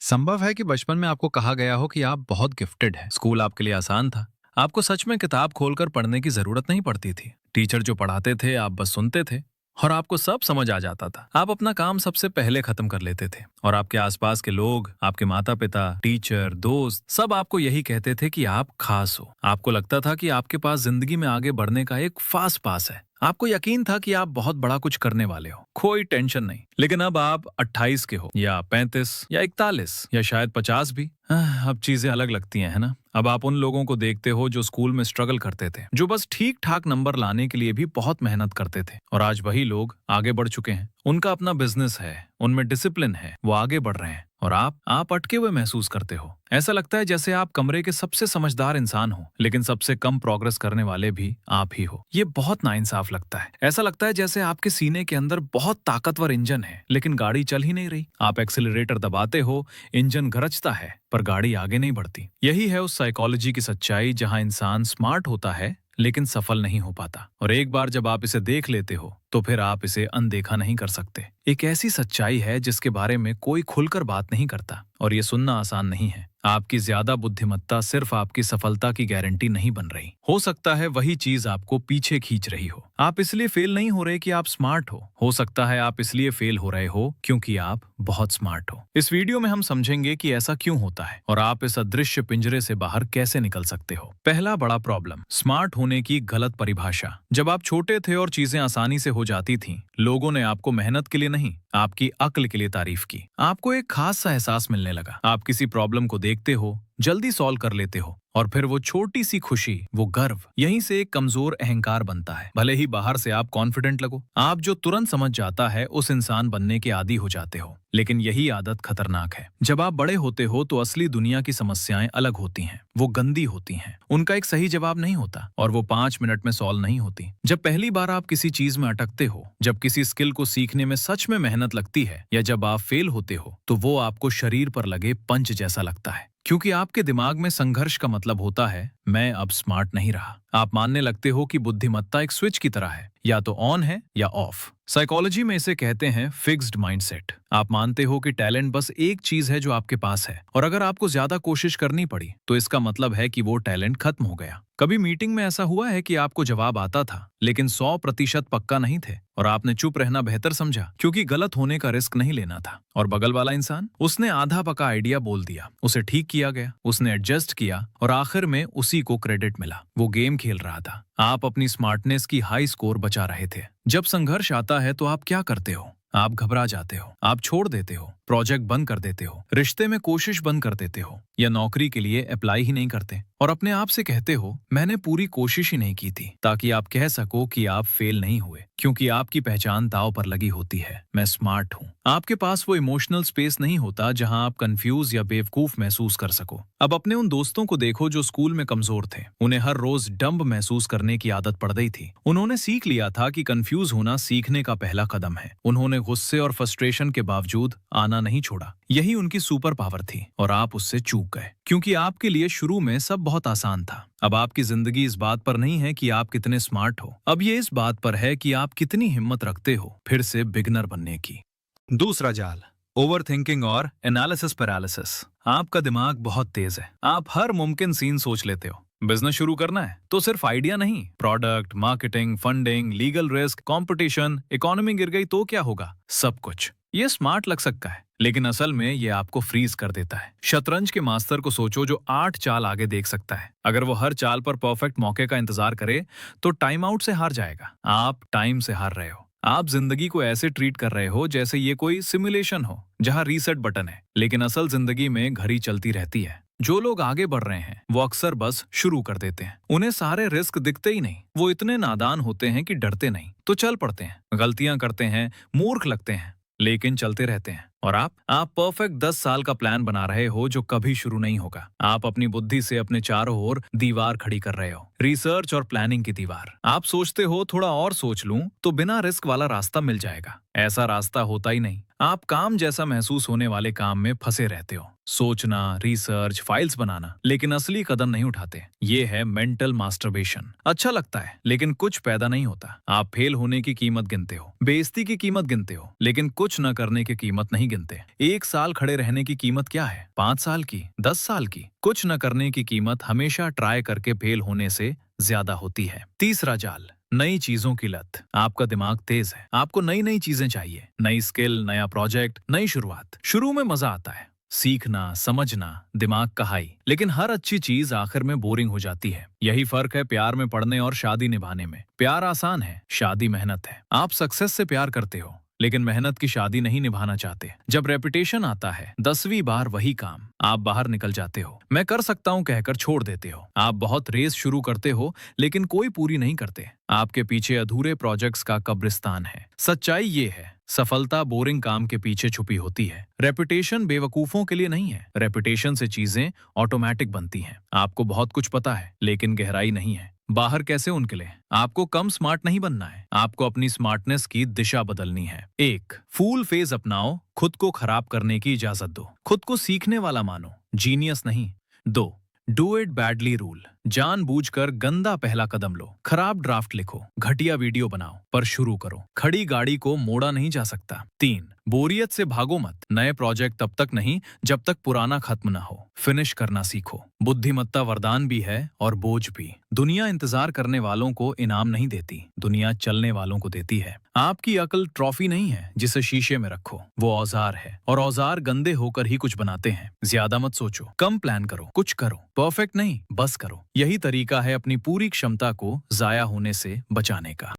संभव है कि बचपन में आपको कहा गया हो कि आप बहुत गिफ्टेड हैं। स्कूल आपके लिए आसान था। आपको सच में किताब खोलकर पढ़ने की जरूरत नहीं पड़ती थी। टीचर जो पढ़ाते थे आप बस सुनते थे और आपको सब समझ आ जाता था। आप अपना काम सबसे पहले खत्म कर लेते थे और आपके आसपास के लोग, आपके माता पिता, टीचर, दोस्त सब आपको यही कहते थे कि आप खास हो। आपको लगता था कि आपके पास जिंदगी में आगे बढ़ने का एक फास्ट पास है। आपको यकीन था कि आप बहुत बड़ा कुछ करने वाले हो, कोई टेंशन नहीं। लेकिन अब आप 28 के हो या 35 या 41 या शायद 50 भी। अब चीजें अलग लगती हैं, है ना? अब आप उन लोगों को देखते हो जो स्कूल में स्ट्रगल करते थे, जो बस ठीक ठाक नंबर लाने के लिए भी बहुत मेहनत करते थे, और आज वही लोग आगे बढ़ चुके हैं। उनका अपना बिजनेस है, उनमें डिसिप्लिन है, वो आगे बढ़ रहे हैं और आप अटके हुए महसूस करते हो। ऐसा लगता है जैसे आप कमरे के सबसे समझदार इंसान हो, लेकिन सबसे कम प्रोग्रेस करने वाले भी आप ही हो। ये बहुत नाइंसाफ लगता है। ऐसा लगता है जैसे आपके सीने के अंदर बहुत ताकतवर इंजन है, लेकिन गाड़ी चल ही नहीं रही। आप एक्सीलरेटर दबाते हो, इंजन गरजता है, पर गाड़ी आगे नहीं बढ़ती। यही है उस साइकोलॉजी की सच्चाई जहां इंसान स्मार्ट होता है लेकिन सफल नहीं हो पाता। और एक बार जब आप इसे देख लेते हो तो फिर आप इसे अनदेखा नहीं कर सकते। एक ऐसी सच्चाई है जिसके बारे में कोई खुलकर बात नहीं करता, और ये सुनना आसान नहीं है। आपकी ज्यादा बुद्धिमत्ता सिर्फ आपकी सफलता की गारंटी नहीं बन रही। हो सकता है वही चीज आपको पीछे खींच रही हो। आप इसलिए फेल नहीं हो रहे कि आप स्मार्ट हो सकता है आप इसलिए फेल हो रहे हो क्योंकि आप बहुत स्मार्ट हो। इस वीडियो में हम समझेंगे कि ऐसा क्यों होता है और आप इस अदृश्य पिंजरे से बाहर कैसे निकल सकते हो। पहला बड़ा प्रॉब्लम, स्मार्ट होने की गलत परिभाषा। जब आप छोटे थे और चीजें आसानी से हो जाती थीं, लोगों ने आपको मेहनत के लिए नहीं, आपकी अक्ल के लिए तारीफ की। आपको एक खास सा एहसास मिलने लगा। आप किसी प्रॉब्लम को देखते हो, जल्दी सॉल्व कर लेते हो, और फिर वो छोटी सी खुशी, वो गर्व, यहीं से एक कमजोर अहंकार बनता है। भले ही बाहर से आप कॉन्फिडेंट लगो, आप जो तुरंत समझ जाता है उस इंसान बनने के आदी हो जाते हो। लेकिन यही आदत खतरनाक है। जब आप बड़े होते हो तो असली दुनिया की समस्याएं अलग होती हैं। वो गंदी होती हैं, उनका एक सही जवाब नहीं होता, और वो 5 मिनट में सॉल्व नहीं होती। जब पहली बार आप किसी चीज में अटकते हो, जब किसी स्किल को सीखने में सच में मेहनत लगती है, या जब आप फेल होते हो, तो वो आपको शरीर पर लगे पंच जैसा लगता है। क्योंकि आपके दिमाग में संघर्ष का मतलब होता है मैं अब स्मार्ट नहीं रहा। आप मानने लगते हो कि बुद्धिमत्ता एक स्विच की तरह है, या तो ऑन है या ऑफ। साइकोलॉजी में इसे कहते हैं फिक्स्ड माइंडसेट। आप मानते हो कि टैलेंट बस एक चीज है जो आपके पास है, और अगर आपको ज्यादा कोशिश करनी पड़ी तो इसका मतलब है कि वो टैलेंट खत्म हो गया। कभी मीटिंग में ऐसा हुआ है कि आपको जवाब आता था लेकिन 100% पक्का नहीं थे, और आपने चुप रहना बेहतर समझा क्योंकि गलत होने का रिस्क नहीं लेना था। और बगल वाला इंसान, उसने आधा पका आइडिया बोल दिया, उसे ठीक किया गया, उसने एडजस्ट किया, और आखिर में उसी को क्रेडिट मिला। वो गेम खेल रहा था, आप अपनी स्मार्टनेस की हाई स्कोर बचा रहे थे। जब संघर्ष आता है तो आप क्या करते हो? आप घबरा जाते हो, आप छोड़ देते हो, प्रोजेक्ट बंद कर देते हो, रिश्ते में कोशिश बंद कर देते हो, या नौकरी के लिए अप्लाई ही नहीं करते, और अपने आप से कहते हो मैंने पूरी कोशिश ही नहीं की थी, ताकि आप कह सको कि आप फेल नहीं हुए। क्योंकि आपकी पहचान दांव पर लगी होती है, मैं स्मार्ट हूँ। आपके पास वो इमोशनल स्पेस नहीं होता जहां आप कंफ्यूज या बेवकूफ महसूस कर सको। अब अपने उन दोस्तों को देखो जो स्कूल में कमजोर थे। उन्हें हर रोज डंब महसूस करने की आदत पड़ गई थी। उन्होंने सीख लिया था कि कंफ्यूज होना सीखने का पहला कदम है। उन्होंने गुस्से और फ्रस्ट्रेशन के बावजूद आना नहीं छोड़ा। यही उनकी सुपर पावर थी, और आप उससे चूक गए क्योंकि आपके लिए शुरू में सब बहुत आसान था। अब आपकी जिंदगी इस बात पर नहीं है कि आप कितने स्मार्ट हो, अब ये इस बात पर है कि आप कितनी हिम्मत रखते हो फिर से बिगनर बनने की। दूसरा जाल, ओवर थिंकिंग और एनालिसिस पैरालिसिस। आपका दिमाग बहुत तेज है, आप हर मुमकिन सीन सोच लेते हो। बिजनेस शुरू करना है तो सिर्फ आइडिया नहीं, product, marketing, funding, legal risk, competition, economy गिर गई तो क्या होगा, सब कुछ। ये स्मार्ट लग सकता है, लेकिन असल में ये आपको फ्रीज कर देता है। शतरंज के मास्टर को सोचो जो 8 चाल आगे देख सकता है। अगर वो हर चाल पर परफेक्ट मौके का इंतजार करे तो टाइम आउट से हार जाएगा। आप टाइम से हार रहे हो। आप जिंदगी को ऐसे ट्रीट कर रहे हो जैसे ये कोई सिमुलेशन हो जहां रीसेट बटन है, लेकिन असल जिंदगी में घड़ी चलती रहती है। जो लोग आगे बढ़ रहे हैं वो अक्सर बस शुरू कर देते हैं। उन्हें सारे रिस्क दिखते ही नहीं। वो इतने नादान होते हैं कि डरते नहीं, तो चल पड़ते हैं, गलतियां करते हैं, मूर्ख लगते हैं, लेकिन चलते रहते हैं। और आप परफेक्ट 10 साल का प्लान बना रहे हो जो कभी शुरू नहीं होगा। आप अपनी बुद्धि से अपने चारों ओर दीवार खड़ी कर रहे हो, रिसर्च और प्लानिंग की दीवार। आप सोचते हो थोड़ा और सोच लूं तो बिना रिस्क वाला रास्ता मिल जाएगा। ऐसा रास्ता होता ही नहीं। आप काम जैसा महसूस होने वाले काम में फंसे रहते हो, सोचना, रिसर्च, फाइल्स बनाना, लेकिन असली कदम नहीं उठाते। ये है मेंटल मास्टरबेशन। अच्छा लगता है लेकिन कुछ पैदा नहीं होता। आप फेल होने की कीमत गिनते हो, बेइज्जती की कीमत गिनते हो, लेकिन कुछ न करने की कीमत नहीं गिनते। 1 साल खड़े रहने की कीमत क्या है? 5 साल की, 10 साल की? कुछ न करने की कीमत हमेशा ट्राई करके फेल होने से ज्यादा होती है। तीसरा जाल, नई चीजों की लत। आपका दिमाग तेज है, आपको नई नई चीजें चाहिए, नई स्किल, नया प्रोजेक्ट, नई शुरुआत। शुरू में मजा आता है, सीखना, समझना, दिमाग का हाई, लेकिन हर अच्छी चीज आखिर में बोरिंग हो जाती है। यही फर्क है प्यार में पड़ने और शादी निभाने में। प्यार आसान है, शादी मेहनत है। आप सक्सेस से प्यार करते हो, लेकिन मेहनत की शादी नहीं निभाना चाहते। जब रेपुटेशन आता है, 10वीं बार वही काम, आप बाहर निकल जाते हो। मैं कर सकता हूं कहकर छोड़ देते हो। आप बहुत रेस शुरू करते हो, लेकिन कोई पूरी नहीं करते। आपके पीछे अधूरे प्रोजेक्ट्स का कब्रिस्तान है। सच्चाई ये है, सफलता बोरिंग काम के पीछे छुपी होती है। रेपुटेशन बेवकूफों के लिए नहीं है। रेपुटेशन से चीजें ऑटोमेटिक बनती हैं। आपको बहुत कुछ पता है, लेकिन गहराई नहीं है। बाहर कैसे उनके? आपको कम स्मार्ट नहीं बनना है, आपको अपनी स्मार्टनेस की दिशा बदलनी है। 1, फूल फेज अपनाओ, खुद को खराब करने की इजाजत दो। खुद को सीखने वाला मानो, जीनियस नहीं। 2, डू इट बैडली रूल, जानबूझकर गंदा पहला कदम लो। खराब ड्राफ्ट लिखो, घटिया वीडियो बनाओ, पर शुरू करो। खड़ी गाड़ी को मोड़ा नहीं जा सकता। 3, बोरियत से भागो मत। नए प्रोजेक्ट तब तक नहीं जब तक पुराना खत्म ना हो। फिनिश करना सीखो। बुद्धिमत्ता वरदान भी है और बोझ भी। दुनिया इंतजार करने वालों को इनाम नहीं देती, दुनिया चलने वालों को देती है। आपकी अकल ट्रॉफी नहीं है जिसे शीशे में रखो, वो औजार है, और औजार गंदे होकर ही कुछ बनाते हैं। ज्यादा मत सोचो, कम प्लान करो, कुछ करो। परफेक्ट नहीं, बस करो। यही तरीका है अपनी पूरी क्षमता को जाया होने से बचाने का।